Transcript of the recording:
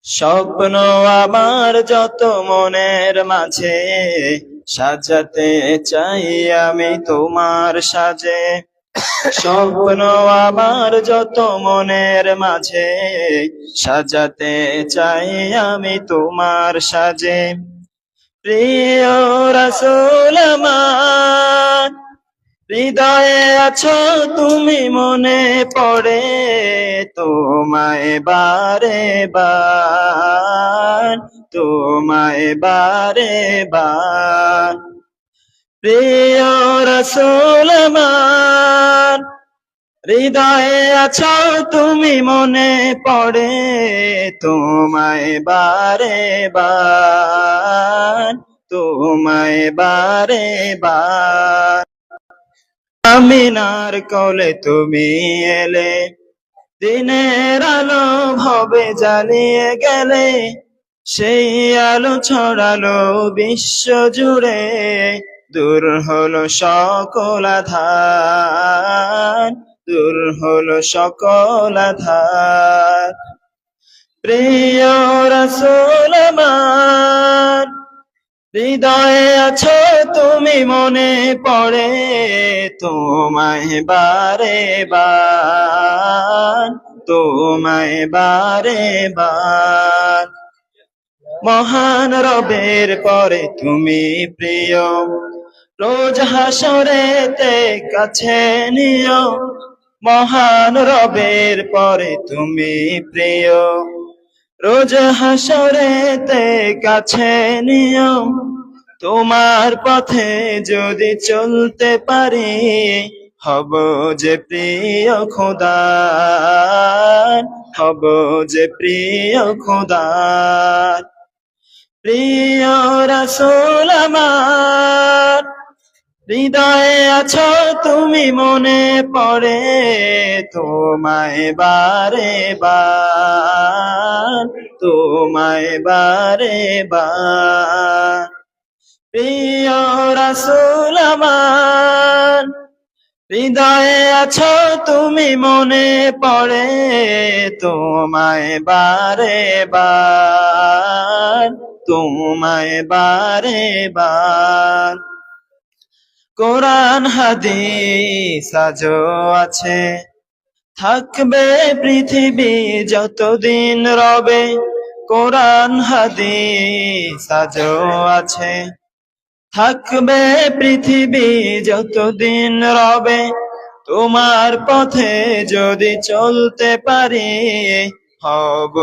স্বপ্ন আমার যত মনের মাঝে, সাজাতে চাই আমি তোমার সাজে। স্বপ্ন আমার যত মনের মাঝে, সাজাতে চাই আমি তোমার সাজে। প্রিয় রাসূল আমার, হৃদয়ে আছো তুমি, মনে পড়ে তোমায় বারে বার, তোমায় বারে বার। প্রিয় রাসূল আমার, হৃদয়ে আছো তুমি, মনে পড়ে তোমায় বারে বার, তোমায় বারে বার। আমিনার কোলে তুমি এলে, দিনের আলো ভবে জ্বালিয়ে গেলে, সেই আলো ছড়ালো বিশ্ব জুড়ে, দূর হলো সকল আঁধার, দূর হলো সকল আঁধার। প্রিয় রাসূল আমার, হৃদয়ে আছো তুমি, মনে পড়ে তোমায় বারে বার, তোমায় বারে বার। মহান রবের পরে তুমি প্রিয়, রোজ হাসরেতে কাছে নিও। মহান রবের পরে তুমি প্রিয়, রোজ হাসরেতে কাছে নিও। তোমার পথে যদি চলতে পারি, হব যে প্রিয় খোদার, হব যে প্রিয় খোদার। প্রিয় রাসূল আমার, হৃদয়ে আছো তুমি, মনে পড়ে তোমায় বারে বার, তোমায় বারে বার। প্রিয় রাসূল আমার, হৃদয়ে আছো তুমি, মনে পড়ে তোমায় বারে বার, তোমায় বারে বার। কোরআন হাদিস আজও আছে, থাকবে পৃথিবী যতদিন রবে। কোরআন হাদিস আজও আছে, থাকবে পৃথিবী যতদিন রবে। তোমার পথে যদি চলতে পারি, হব